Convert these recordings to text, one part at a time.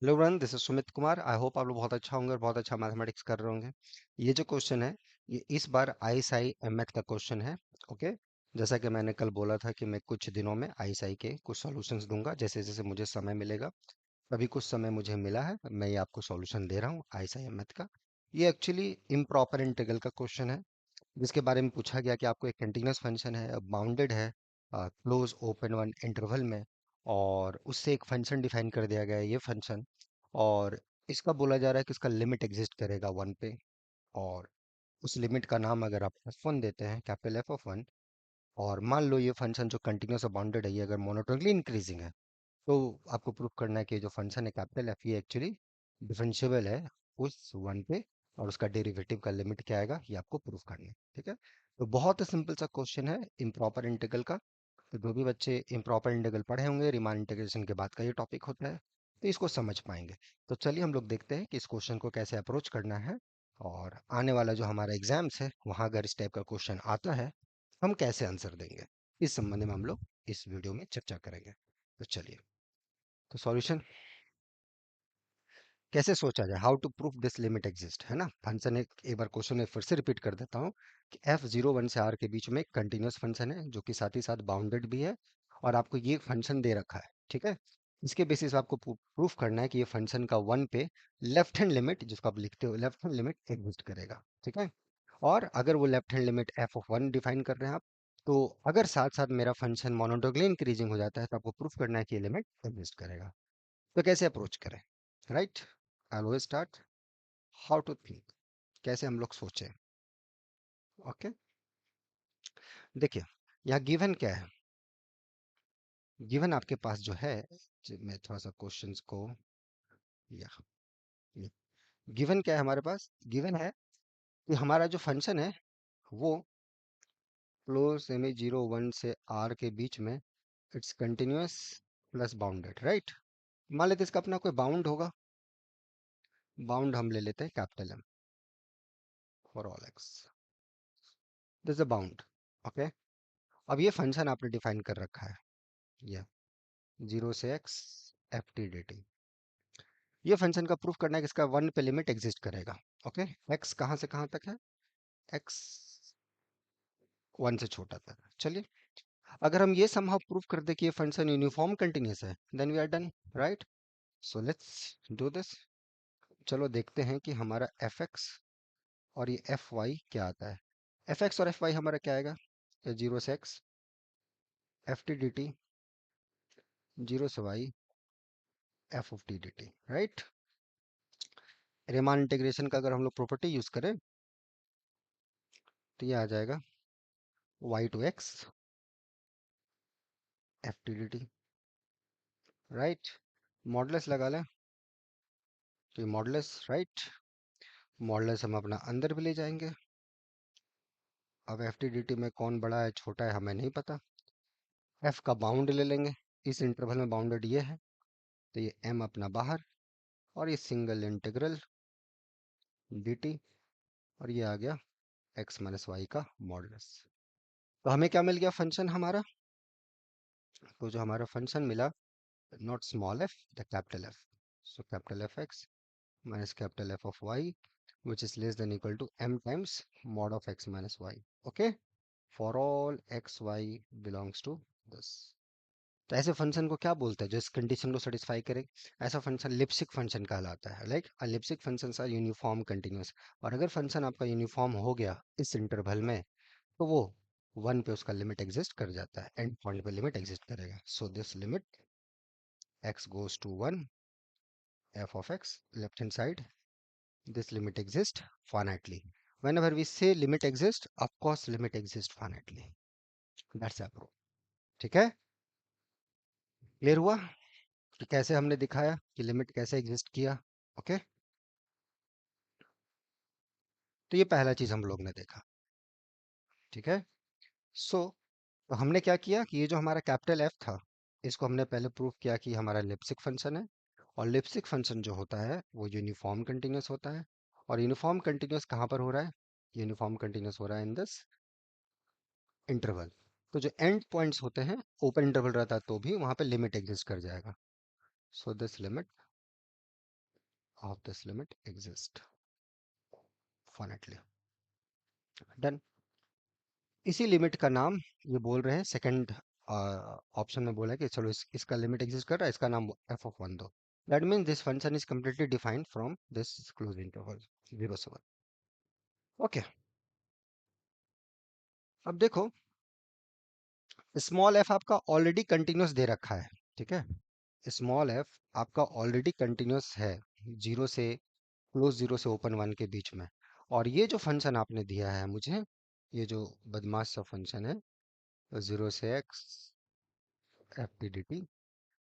Hello everyone, this is Sumit Kumar. I hope आप लोग बहुत अच्छा होंगे और बहुत अच्छा मैथमेटिक्स कर रहे होंगे। ये जो क्वेश्चन है, ये इस बार आईएसआई एमएथ का क्वेश्चन है। ओके। जैसा कि मैंने कल बोला था कि मैं कुछ दिनों में आईएसआई के कुछ सॉल्यूशंस दूंगा, जैसे जैसे मुझे समय मिलेगा। अभी कुछ समय मुझे मिला है, मैं ये आपको सॉल्यूशन दे रहा हूँ आईएसआई एमएथ का। ये एक्चुअली इम्प्रॉपर इंटीग्रल का क्वेश्चन है, जिसके बारे में पूछा गया कि आपको एक कंटीन्यूअस फंक्शन है, बाउंडेड है क्लोज ओपन वन इंटरवल में, और उससे एक फंक्शन डिफाइन कर दिया गया है, ये फंक्शन। और इसका बोला जा रहा है कि इसका लिमिट एग्जिस्ट करेगा वन पे, और उस लिमिट का नाम अगर आप F1 देते हैं, कैपिटल F of 1, और मान लो ये फंक्शन जो कंटिन्यूस और बाउंडेड है, ये अगर मोनोटोनली इंक्रीजिंग है, तो आपको प्रूफ करना है कि जो फंक्शन है कैपिटल एफ, ये एक्चुअली डिफरेंशिएबल है उस वन पे, और उसका डेरिवेटिव का लिमिट क्या आएगा, ये आपको प्रूफ करना है। ठीक है। तो बहुत ही सिंपल सा क्वेश्चन है इम्प्रॉपर इंटीग्रल का। तो जो भी बच्चे इम्प्रॉपर इंटीग्रल पढ़े होंगे, रीमान इंटीग्रेशन के बाद का ये टॉपिक होता है, तो इसको समझ पाएंगे। तो चलिए हम लोग देखते हैं कि इस क्वेश्चन को कैसे अप्रोच करना है, और आने वाला जो हमारा एग्जाम्स है, वहाँ अगर इस टाइप का क्वेश्चन आता है, हम कैसे आंसर देंगे, इस संबंध में हम लोग इस वीडियो में चर्चा करेंगे। तो चलिए, तो सॉल्यूशन कैसे सोचा जाए, how to proof this limit exist, है ना। फंक्शन एक बार क्वेश्चन में फिर से रिपीट कर देता हूँ कि F01 से R के बीच में एक कंटिन्यूस फंक्शन है, जो कि साथ ही साथ बाउंडेड भी है, और आपको ये फंक्शन दे रखा है। ठीक है। इसके बेसिस पे आपको प्रूफ करना है कि ये फंक्शन का वन पे लेफ्ट हैंड लिमिट, जिसको आप लिखते हो लेफ्ट हैंड लिमिट, एग्जिस्ट करेगा। ठीक है। और अगर वो left hand limit F1 define कर रहे हैं आप, तो अगर साथ साथ मेरा फंक्शन मोनोटोनली इंक्रीजिंग हो जाता है, तो आपको प्रूफ करना है कि ये लिमिट एग्जिस्ट करेगा। तो कैसे अप्रोच करें, right. I will start how to think, कैसे हम लोग सोचें। ओके। देखिए, यहाँ गिवन क्या है। गिवन आपके पास जो है, मैं थोड़ा सा क्वेश्चंस को, या गिवन क्या है हमारे पास, गिवन है कि हमारा जो फंक्शन है वो क्लोज सेमी 0 1 से R के बीच में it's continuous plus bounded, right. मान लेते हैं इसका अपना कोई बाउंड होगा। बाउंड हम ले लेते हैं capital M for all x, this is a bound. Okay. अब ये फंक्शन आपने डिफाइन कर रखा है, ये 0 से x ft dt। ये फंक्शन का प्रूफ करना है कि इसका वन पे लिमिट एग्जिस्ट करेगा। ओके। x कहाँ से कहाँ तक है, x 1 से छोटा तक। चलिए, अगर हम ये समहाउ प्रूफ कर दे कि ये फंक्शन यूनिफॉर्म कंटिन्यूअस है, then we are done, right. So let's do this. चलो देखते हैं कि हमारा fx और ये fy क्या आता है। fx और fy हमारा क्या आएगा, 0 से x ft dt, 0 से y f of t dt, right. Riemann integration का अगर हम लोग प्रॉपर्टी यूज करें, तो ये आ जाएगा y to x ft dt, right. Modulus लगा लें, तो ये मॉडुलस, राइट। मॉडुलस हम अपना अंदर भी ले जाएंगे। अब एफ टी डी टी में कौन बड़ा है छोटा है हमें नहीं पता। एफ का बाउंड ले लेंगे, इस इंटरवल में बाउंडेड ये है, तो ये एम अपना बाहर, और ये सिंगल इंटीग्रल डी टी, और ये आ गया एक्स माइनस वाई का मॉडुलस। तो हमें क्या मिल गया, फंक्शन हमारा। तो जो हमारा फंक्शन मिला, not small F the capital F, so capital F x minus capital F of y, which is less than equal to m times mod of x minus y. Okay, for all x y belongs to this. तो ऐसे function को क्या बोलते हैं जो इस condition को satisfy करे, ऐसा फंक्शन लिप्सिक फंक्शन कहलाता है। Like Lipschitz functions are uniform continuous, और अगर फंक्शन आपका यूनिफॉर्म हो गया इस इंटरवल में, तो वो वन पे उसका लिमिट एग्जिस्ट कर जाता है, एंड पॉइंट पे लिमिट एग्जिस्ट करेगा। So this limit x goes to 1, f of x left hand side, this limit exists finitely. Whenever we say limit exists, of course limit exists finitely. That's a proof. ठीक है, clear हुआ कि कैसे हमने दिखाया कि limit कैसे exist किया। ओके। तो ये पहला चीज हम लोग ने देखा। ठीक है। सो तो हमने क्या किया कि ये जो हमारा कैपिटल एफ था, इसको हमने पहले प्रूव किया कि हमारा लिप्सिक फंक्शन है, और लिप्सिक फंक्शन जो होता है वो यूनिफॉर्म कंटिन्यूअस होता है। और यूनिफॉर्म कंटिन्यूअस कहाँ पर हो रहा है, यूनिफॉर्म कंटिन्यूअस हो रहा है इन दिस इंटरवल। तो जो एंड पॉइंट्स होते हैं, ओपन इंटरवल रहता है तो भी वहां पे लिमिट एग्जिस्ट कर जाएगा। So this limit of this limit exist finitely. Done. इसी लिमिट का नाम ये बोल रहे हैं, सेकंड ऑप्शन में बोला है कि चलो इसका लिमिट एग्जिस्ट कर रहा है, इसका नाम एफ ऑफ वन दो। That means this function is completely defined from this close interval 0 से 1। ओके, अब देखो, स्मॉल एफ आपका ऑलरेडी कंटिन्यूस दे रखा है, ठीक है। स्मॉल एफ आपका ऑलरेडी कंटिन्यूस है, जीरो से क्लोज, जीरो से ओपन वन के बीच में। और ये जो फंक्शन आपने दिया है मुझे, ये जो बदमाश सा फंक्शन है, जीरो से x F T D T,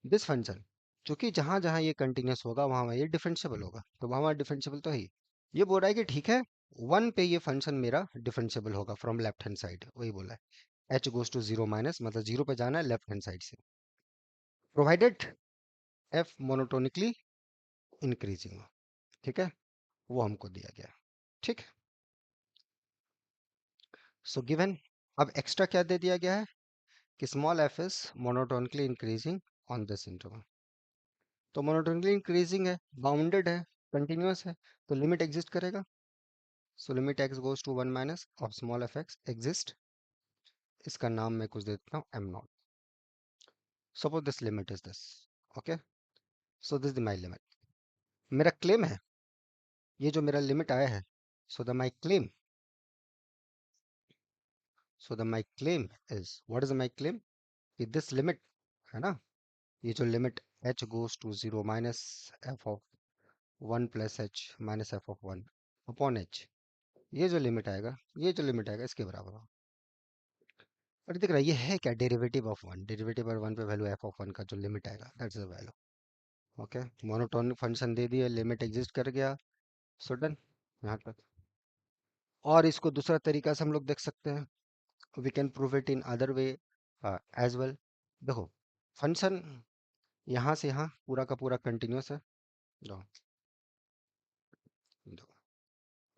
this function, क्योंकि जहां जहां ये कंटिन्यूस होगा वहां वहां ये डिफरेंशिएबल होगा, तो वहां वहां डिफरेंशिएबल तो है ही। ये बोल रहा है कि ठीक है, वन पे ये फंक्शन मेरा डिफरेंशिएबल होगा फ्रॉम लेफ्ट हैंड साइड, वही बोला है। H goes to zero minus, मतलब जीरो पे जाना है लेफ्ट हैंड साइड से, प्रोवाइडेड एफ मोनोटोनिकली इंक्रीजिंग, ठीक है, वो हमको दिया गया, ठीक। सो गिवन, अब एक्स्ट्रा क्या दे दिया गया है कि small F is monotonically increasing on this interval. तो मोनोटोनिकली इंक्रीजिंग है, बाउंडेड है, कंटिन्यूअस है, तो लिमिट एग्जिस्ट करेगा। So limit X goes to one minus of small F X exist, इसका नाम मैं कुछ देता हूँ M naught. Suppose this limit is this, okay. So this the my limit, मेरा क्लेम है, ये जो मेरा लिमिट आया है, so the my claim, so the my claim is, what is my claim, कि दिस लिमिट है ना, ये जो limit h goes to zero minus F of one plus H minus F of one upon H, ये जो limit आएगा, ये जो लिमिट आएगा इसके बराबर हो। और दिख रहा है ये है क्या, डेरिवेटिव ऑफ वन, डेरिवेटिव और वन पे वैल्यू एफ ऑफ वन का जो लिमिट आएगा, that's the value. Okay, monotonic function दे दिए, लिमिट एग्जिस्ट कर गया, सो डन यहाँ तक। और इसको दूसरा तरीका से हम लोग देख सकते हैं, we can prove it in other way as well. देखो, फंक्शन यहाँ से यहाँ पूरा का पूरा कंटिन्यूस है,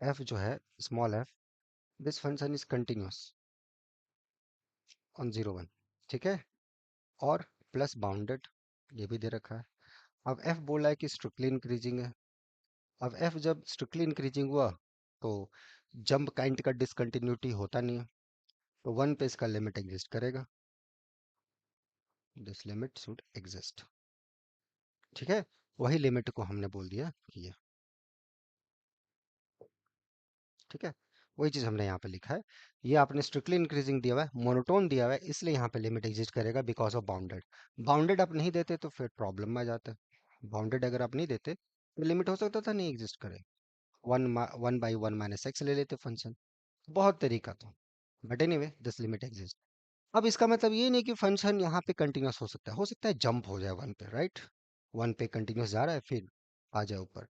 एफ जो है small F, this function is continuous on zero one, ठीक है, और प्लस बाउंडेड, ये भी दे रखा है। अब एफ बोला है कि स्ट्रिक्टली इंक्रीजिंग है। अब एफ जब स्ट्रिक्टली इंक्रीजिंग हुआ तो जंप काइंड का डिसकंटिन्यूटी होता नहीं है, तो वन पे इसका लिमिट एग्जिस्ट करेगा, दिस लिमिट शुड एग्जिस्ट, ठीक है। वही लिमिट को हमने बोल दिया कि ये, ठीक है, वही चीज हमने यहाँ पे लिखा है। ये आपने स्ट्रिक्टली इंक्रीजिंग दिया हुआ है, मोनोटोन दिया हुआ है, इसलिए यहाँ पे लिमिट एग्जिस्ट करेगा बिकॉज ऑफ बाउंडेड। बाउंडेड आप नहीं देते तो फिर प्रॉब्लम में आ जाता है। बाउंडेड अगर आप नहीं देते तो लिमिट हो सकता था नहीं एग्जिस्ट करे, one one by one minus x ले लेते फंक्शन, बहुत तरीका था, but anyway this limit exist. अब इसका मतलब ये नहीं कि फंक्शन यहाँ पे कंटिन्यूस हो सकता है जंप हो जाए वन पे, राइट, वन पे कंटिन्यूस जा रहा है फिर आ जाए ऊपर।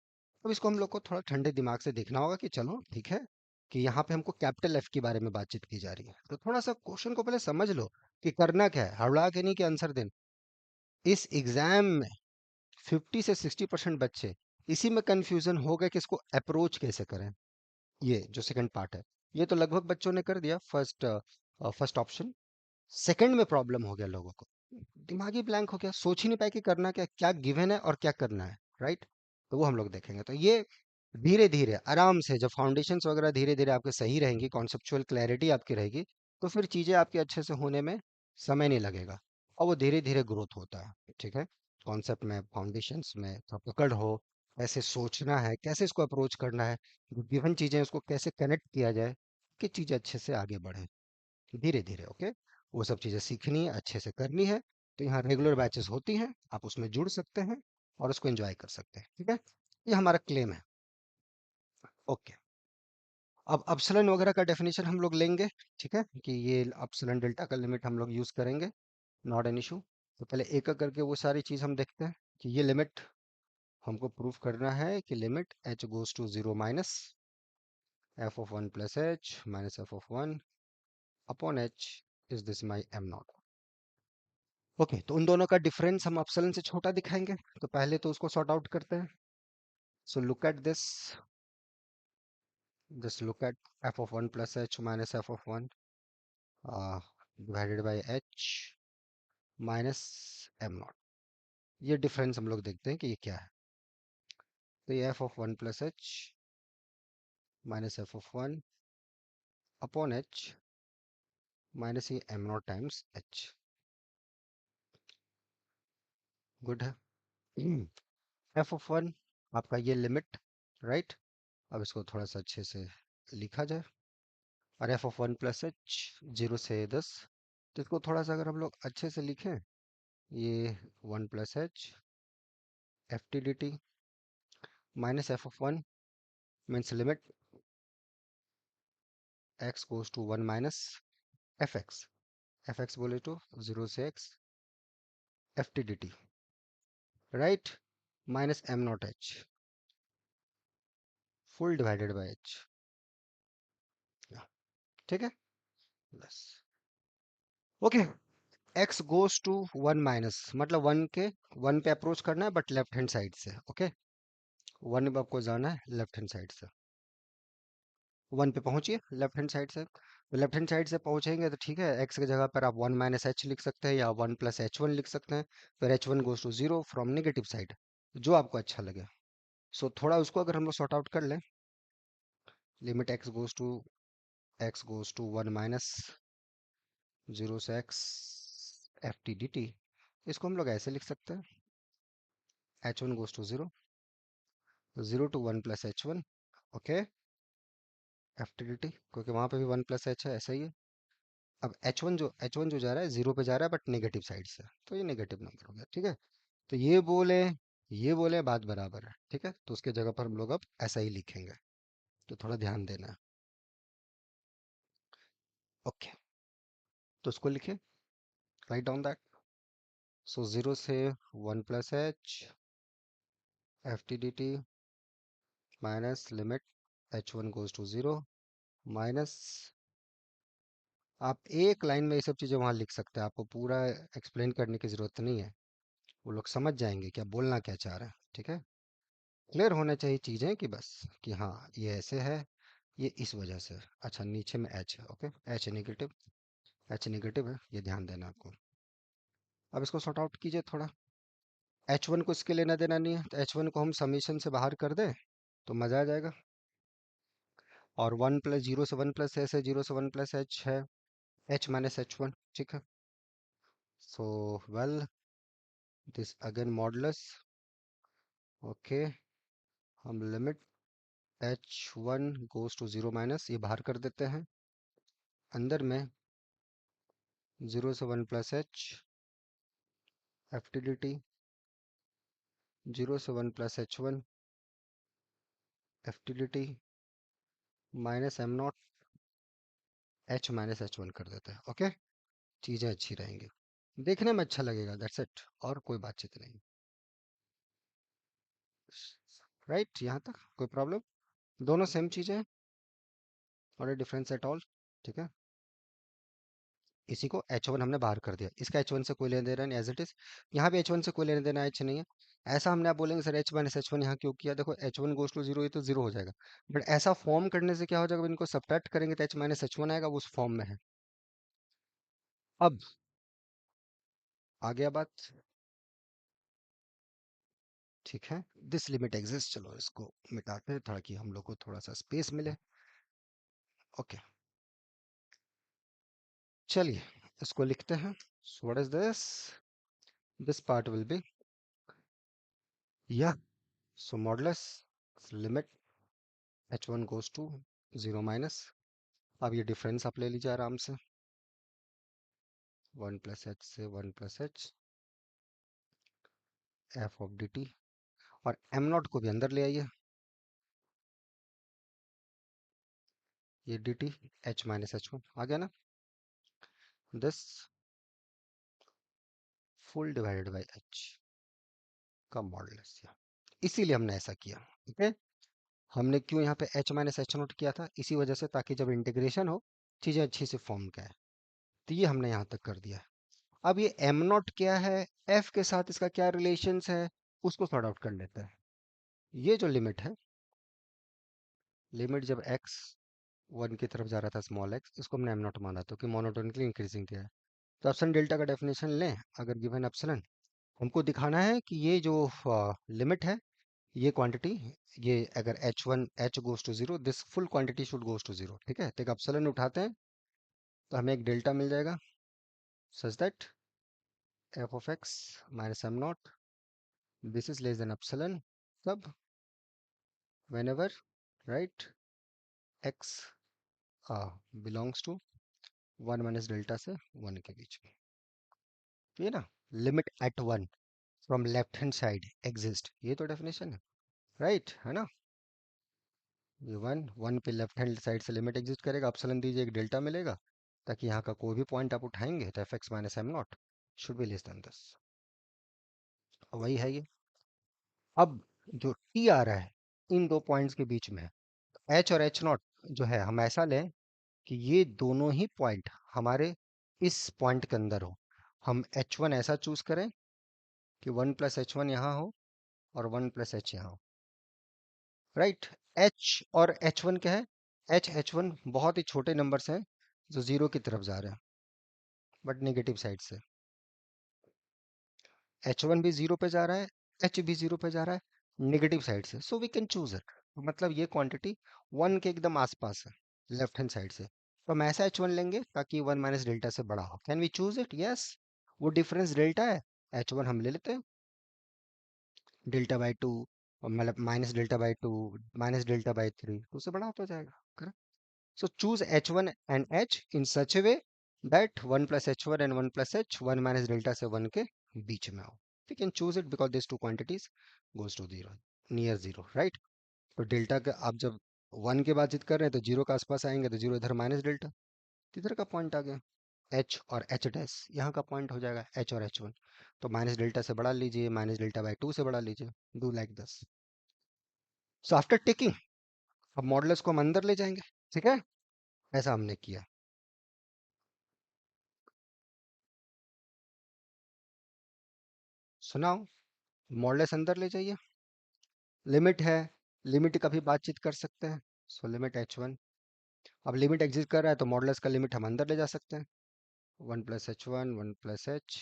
अब इसको हम लोग को थोड़ा ठंडे दिमाग से देखना होगा कि चलो ठीक है, कि यहाँ पे हमको कैपिटल एफ के बारे में बातचीत की जा रही है, तो थोड़ा सा क्वेश्चन को पहले समझ लो कि करना क्या है, हड़बड़ा के नहीं कि आंसर देना। इस एग्जाम में 50 से 60% बच्चे इसी में कंफ्यूजन हो गए कि इसको अप्रोच कैसे करें। ये जो सेकंड पार्ट है, ये तो लगभग बच्चों ने कर दिया, फर्स्ट फर्स्ट ऑप्शन। सेकंड में प्रॉब्लम हो गया लोगों को, दिमागी ब्लैंक हो गया, सोच ही नहीं पाए कि करना क्या, क्या गिवन है और क्या करना है, राइट। तो वो हम लोग देखेंगे। तो ये धीरे धीरे आराम से जब फाउंडेशंस वगैरह धीरे धीरे आपके सही रहेंगी, कॉन्सेप्चुअल क्लैरिटी आपकी रहेगी, तो फिर चीजें आपके अच्छे से होने में समय नहीं लगेगा, और वो धीरे धीरे ग्रोथ होता है, ठीक है। कॉन्सेप्ट में, फाउंडेशंस में तो पकड़ हो, कैसे सोचना है, कैसे इसको अप्रोच करना है, गिवन चीजें उसको कैसे कनेक्ट किया जाए कि चीजें अच्छे से आगे बढ़े, धीरे धीरे, ओके। वो सब चीजें सीखनी है, अच्छे से करनी है, तो यहाँ रेगुलर बैचेस होती हैं, आप उसमें जुड़ सकते हैं और उसको एंजॉय कर सकते हैं, ठीक है। ये हमारा क्लेम है, ओके। अब अपसलन वगैरह का डेफिनेशन हम लोग लेंगे, ठीक है, कि ये अपसलन डेल्टा का लिमिट हम लोग यूज करेंगे, नॉट एन इशू। तो पहले एक एक करके वो सारी चीज हम देखते हैं कि ये लिमिट हमको प्रूफ करना है कि limit h goes to zero minus F of one plus H minus F of one upon H is this my M naught. Okay, तो उन दोनों का डिफरेंस हम अपसलन से छोटा दिखाएंगे, तो पहले तो उसको सॉर्ट आउट करते हैं। So look at this, just look at F of one plus H minus F of one divided by H minus M not. ये डिफरेंस हम लोग देखते हैं कि ये क्या है। तो ये F of one plus H minus F of one upon H minus ये M naught times H. Good है। एफ ऑफ वन आपका ये लिमिट, राइट। अब इसको थोड़ा सा अच्छे से लिखा जाए। और F of one plus H 0 से 10, तो इसको थोड़ा सा अगर हम लोग अच्छे से लिखें, ये one plus H F T D T minus F of one means limit X goes to one minus F X बोले तो 0 से x F T D T, right, minus M naught H full divided by H. ठीक है, बस। Okay, X goes to one minus मतलब one के, one पे approach करना है बट लेफ्ट हैंड साइड से। ओके, वन पे आपको जाना है लेफ्ट हैंड साइड से। वन पे पहुंचिए लेफ्ट हैंड साइड से, तो लेफ्ट हैंड साइड से पहुंचेंगे तो ठीक है, एक्स की जगह पर आप वन माइनस एच लिख सकते हैं या वन प्लस एच वन लिख सकते हैं। फिर H one goes to zero from negative side, जो आपको अच्छा लगे। सो थोड़ा उसको अगर हम लोग सॉर्ट आउट कर लें, limit X goes to one minus 0 से x F T D T, इसको हम लोग ऐसे लिख सकते हैं, H one goes to zero, 0 to 1 plus h1। Okay, F T D T, क्योंकि वहां पे भी वन प्लस एच है, ऐसा ही है। अब एच वन जो जा रहा है जीरो पे जा रहा है बट नेगेटिव साइड से, तो ये नेगेटिव नंबर हो गया। ठीक है, तो ये बोले बात बराबर है। ठीक है, तो उसके जगह पर हम लोग अब ऐसा ही लिखेंगे, तो थोड़ा ध्यान देना है। ओके, तो उसको लिखे, राइट डाउन दैट। सो 0 से 1 plus h F T D T minus limit H one goes to zero minus, आप एक लाइन में ये सब चीज़ें वहाँ लिख सकते हैं, आपको पूरा एक्सप्लेन करने की ज़रूरत नहीं है, वो लोग समझ जाएंगे क्या बोलना क्या चाह रहे हैं। ठीक है, क्लियर होना चाहिए चीज़ें कि बस कि हाँ ये ऐसे है, ये इस वजह से। अच्छा, नीचे में एच है, ओके, एच नेगेटिव है, ये ध्यान देना आपको। अब इसको सॉर्ट आउट कीजिए थोड़ा। एच वन को इसके लेना देना नहीं है, तो एच वन को हम समीशन से बाहर कर दें तो मज़ा आ जाएगा। और वन प्लस जीरो से वन प्लस एच है, जीरो से वन प्लस एच है, एच माइनस एच वन। ठीक है, so well this again modulus. Okay, हम limit H one goes to zero minus ये बाहर कर देते हैं, अंदर में 0 से 1 plus h F T D T, 0 से 1 plus h1 F T D T minus M naught H minus H one कर देते हैं। ओके, चीज़ें अच्छी रहेंगी, देखने में अच्छा लगेगा, दैट्स इट, और कोई बातचीत नहीं। राइट, यहाँ तक कोई प्रॉब्लम? दोनों सेम चीज़ें हैं, और डिफरेंस एट ऑल। ठीक है, इसी को H1 हमने बाहर कर दिया, इसका H1 से कोई लेना देना नहीं, एज इट इज। यहाँ भी H1 से कोई लेना देना H नहीं है। ऐसा हमने, आप बोलेंगे sir H minus H one यहाँ क्यों किया, देखो H1 गोज टू जीरो, ये तो जीरो हो जाएगा, बट ऐसा फॉर्म करने से क्या हो जाएगा, इनको सब्ट्रैक्ट करेंगे तो H माइनस एच वन आएगा, वो उस फॉर्म में है। अब आ गया बात, ठीक है, दिस लिमिट एग्जिस्ट, चलो इसको मिटाते हैं ताकि हम लोग को थोड़ा सा स्पेस मिले। ओके, चलिए इसको लिखते हैं। So what is this, this part will be, या, so modulus limit H one goes to zero minus, अब ये डिफरेंस आप ले लीजिए आराम से, वन प्लस एच से one plus H F of D T, और एम नॉट को भी अंदर ले आइए, ये D T H minus H one आ गया ना, this full divided by H का मॉडुलस, इसीलिए हमने ऐसा किया। ठीक है, हमने क्यों यहाँ पे एच माइनस एच नोट किया था, इसी वजह से, ताकि जब इंटीग्रेशन हो चीज़ें अच्छी से फॉर्म का है, तो ये हमने यहाँ तक कर दिया है। अब ये एम नॉट क्या है, एफ के साथ इसका क्या रिलेशंस है, उसको सॉर्ट आउट कर लेते हैं। ये जो लिमिट है, लिमिट जब एक्स वन की तरफ जा रहा था, स्मॉल एक्स, इसको हमने एम नॉट माना, तो कि मोनोटोनिकली इंक्रीजिंग दिया है। तो एप्सिलॉन डेल्टा का डेफिनेशन लें, अगर गिवन एप्सिलॉन, हमको दिखाना है कि ये जो लिमिट है, ये क्वांटिटी, ये अगर h1 h goes to zero, this full quantity should goes to zero. ठीक है, तो एक अपसलन उठाते हैं तो हमें एक डेल्टा मिल जाएगा, such that f of x minus m naught, this is less than epsilon, तब whenever, right, x belongs to 1 minus delta से 1 के बीच में। ये ना, limit at 1 from left hand side exist, ये तो डेफिनेशन है, राइट है ना। ये 1 पे लेफ्ट हैंड साइड से लिमिट एग्जिस्ट करेगा, अपसलन दीजिए, एक डेल्टा मिलेगा, ताकि यहाँ का कोई भी पॉइंट आप उठाएंगे तो F x minus M not should be less than this, वही है ये। अब जो टी आ रहा है इन दो पॉइंट्स के बीच में, एच और एच नॉट जो है, हम ऐसा लें कि ये दोनों ही पॉइंट हमारे इस पॉइंट के अंदर हो। हम एच वन ऐसा चूज करें कि 1 + h1 यहाँ हो और 1 + h यहाँ हो, राइट। एच और एच वन क्या है, एच वन बहुत ही छोटे नंबर्स हैं जो जीरो की तरफ जा रहे हैं, बट नेगेटिव साइड से। एच वन भी जीरो पे जा रहा है, एच भी जीरो पे जा रहा है नेगेटिव साइड से, so we can choose it. मतलब ये क्वांटिटी 1 के एकदम आसपास है लेफ्ट हैंड साइड से, तो हम ऐसा एच वन लेंगे ताकि 1 माइनस डेल्टा से बड़ा हो। Can we choose it? Yes. वो डिफरेंस डेल्टा है, एच वन हम ले लेते हैं, डेल्टा बाई टू, मतलब minus delta by two, minus delta by three, तो उससे बड़ा होता जाएगा। So choose h1 and h in such a way that 1 plus h1 and 1 plus h 1 minus delta से 1 के बीच में हो। We can choose it because these two quantities goes to zero, near zero, right? तो delta का आप जब 1 के बातचीत कर रहे हैं तो जीरो के आसपास आएंगे, तो जीरो इधर माइनस डेल्टा, इधर का पॉइंट आ गया, h और h डैश यहाँ का पॉइंट हो जाएगा, h और h1। तो माइनस डेल्टा से बढ़ा लीजिए, माइनस डेल्टा बाई टू से बढ़ा लीजिए, do like this. So after taking, अब मॉडल्स को हम अंदर ले जाएंगे, ठीक है, ऐसा हमने किया। सुनाओ, मॉडल्स अंदर ले जाइए, लिमिट है, लिमिट का भी बातचीत कर सकते हैं। सो लिमिट एच वन, अब लिमिट एग्जिस्ट कर रहा है तो मॉडल्स का लिमिट हम अंदर ले जा सकते हैं, 1 + h1 1 + h,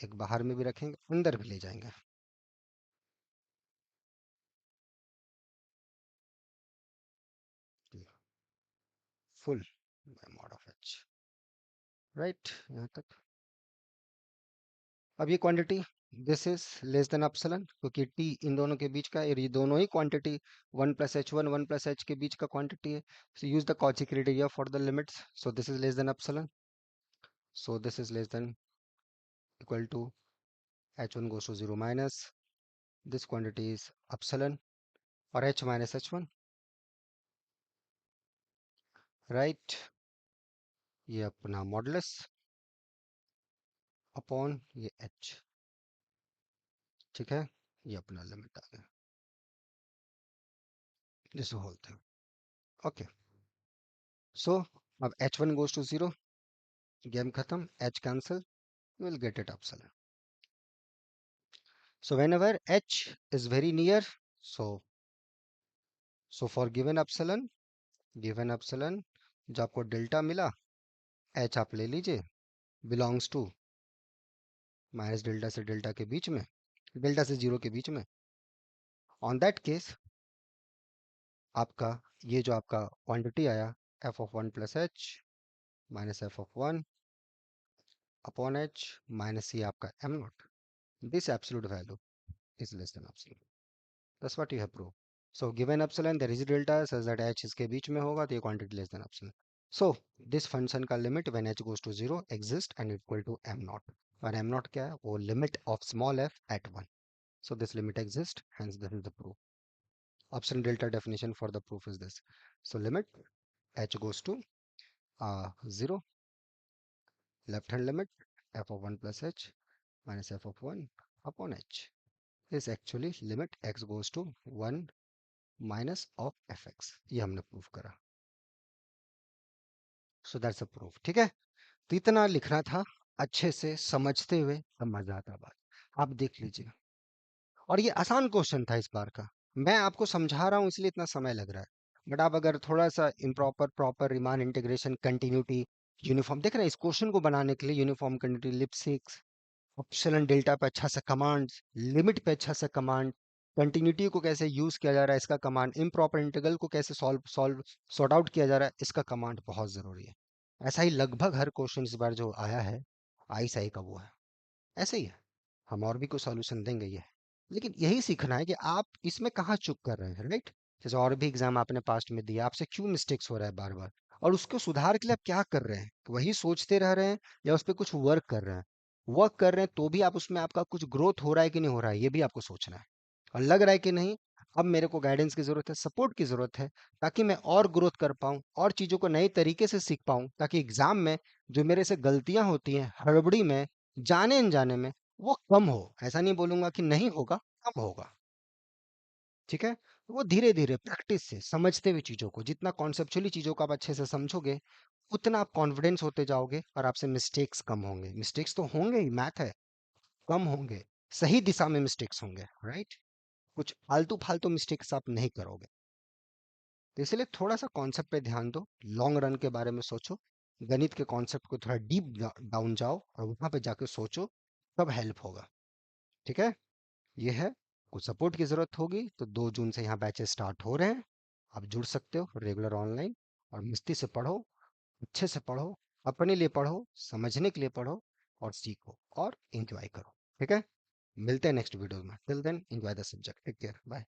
एक बाहर में भी रखेंगे, अंदर भी ले जाएंगे। Full mod of H, right, यहाँ तक। अब ये quantity, this is less than epsilon, क्योंकि टी इन दोनों के बीच का, ये दोनों ही क्वांटिटी 1 + h1 1 + h के बीच का क्वांटिटी है। So use the Cauchy criteria for the limits, so this is less than epsilon, so this is less than equal to h1 goes to 0 minus this quantity is epsilon और h minus h1, right, ये अपना modulus upon ये h, ठीक है, ये अपना limit आ गया, this whole thing, okay. सो अब h1 goes to 0, गेम खत्म, h cancel, you will get it epsilon. So whenever h is very near, so for given epsilon जो आपको डेल्टा मिला, h आप ले लीजिए, बिलोंग्स टू माइनस डेल्टा से delta के बीच में, डेल्टा से जीरो के बीच में, ऑन दैट केस आपका ये जो आपका क्वांटिटी आया, F of 1 + h minus F of 1 upon h minus ये आपका m naught, this absolute value is less than absolute, that's what you have prove. So given epsilon there is delta such that h इसके बीच में होगा, तो ये quantity less than epsilon. So this function का limit when h goes to 0 exist and equal to m naught, और m not क्या है, वो limit of small f at 1, so this limit exists, hence this is the proof. Option delta definition for the proof is this. So limit h goes to 0, left hand limit f of 1 plus h minus f of 1 upon h is actually limit x goes to 1 minus of fx, ये हमने proof करा। So that's a proof, ठीक है। तो इतना लिखना था, अच्छे से समझते हुए तब मजा आता बात। आप देख लीजिए, और ये आसान क्वेश्चन था इस बार का, मैं आपको समझा रहा हूँ इसलिए इतना समय लग रहा है, बट आप अगर थोड़ा सा improper proper Riemann integration continuity uniform देख रहे हैं, इस क्वेश्चन को बनाने के लिए यूनिफॉर्म कंटिन्यूटी लिपसिक्स, एप्सिलॉन डेल्टा पे अच्छा सा कमांड, लिमिट पे अच्छा सा कमांड, कंटिन्यूटी को कैसे यूज किया जा रहा है इसका कमांड, इम्प्रॉपर इंटीग्रल को कैसे सॉल्व सॉल्व सॉर्ट आउट किया जा रहा है इसका कमांड बहुत जरूरी है। ऐसा ही लगभग हर क्वेश्चन इस बार जो आया है आईएसआई का वो है, ऐसे ही है। हम और भी कोई सॉल्यूशन देंगे ये, लेकिन यही सीखना है कि आप इसमें कहाँ चूक कर रहे हैं, राइट। जैसे और भी एग्जाम आपने पास्ट में दिया, आपसे क्यों मिस्टेक्स हो रहा है बार बार, और उसको सुधार के लिए आप क्या कर रहे हैं, वही सोचते रह रहे हैं या उस पर कुछ वर्क कर रहे हैं। वर्क कर रहे हैं तो भी आप उसमें आपका कुछ ग्रोथ हो रहा है कि नहीं हो रहा है, ये भी आपको सोचना है। और लग रहा है कि नहीं, अब मेरे को गाइडेंस की जरूरत है, सपोर्ट की जरूरत है, ताकि मैं और ग्रोथ कर पाऊं और चीजों को नए तरीके से सीख पाऊं, ताकि एग्जाम में जो मेरे से गलतियां होती हैं हड़बड़ी में, जाने अनजाने में, वो कम हो। ऐसा नहीं बोलूंगा कि नहीं होगा, कम होगा। ठीक है, तो वो धीरे धीरे प्रैक्टिस से समझते हुए चीजों को, जितना कॉन्सेप्चुअली चीजों को आप अच्छे से समझोगे, उतना आप कॉन्फिडेंस होते जाओगे और आपसे मिस्टेक्स कम होंगे। मिस्टेक्स तो होंगे ही, मैथ है, कम होंगे, सही दिशा में मिस्टेक्स होंगे, राइट। कुछ फालतू फालतू मिस्टेक्स आप नहीं करोगे। तो इसलिए थोड़ा सा कॉन्सेप्ट पे ध्यान दो, लॉन्ग रन के बारे में सोचो, गणित के कॉन्सेप्ट को थोड़ा डीप डाउन जाओ और वहां पे जाके सोचो, तब हेल्प होगा। ठीक है, ये है। कुछ सपोर्ट की जरूरत होगी तो 2 जून से यहाँ बैचेस स्टार्ट हो रहे हैं, आप जुड़ सकते हो रेगुलर ऑनलाइन। और मस्ती से पढ़ो, अच्छे से पढ़ो, अपने लिए पढ़ो, समझने के लिए पढ़ो, और सीखो और एंजॉय करो। ठीक है, मिलते हैं नेक्स्ट वीडियो में, till then enjoy the subject, take care, bye.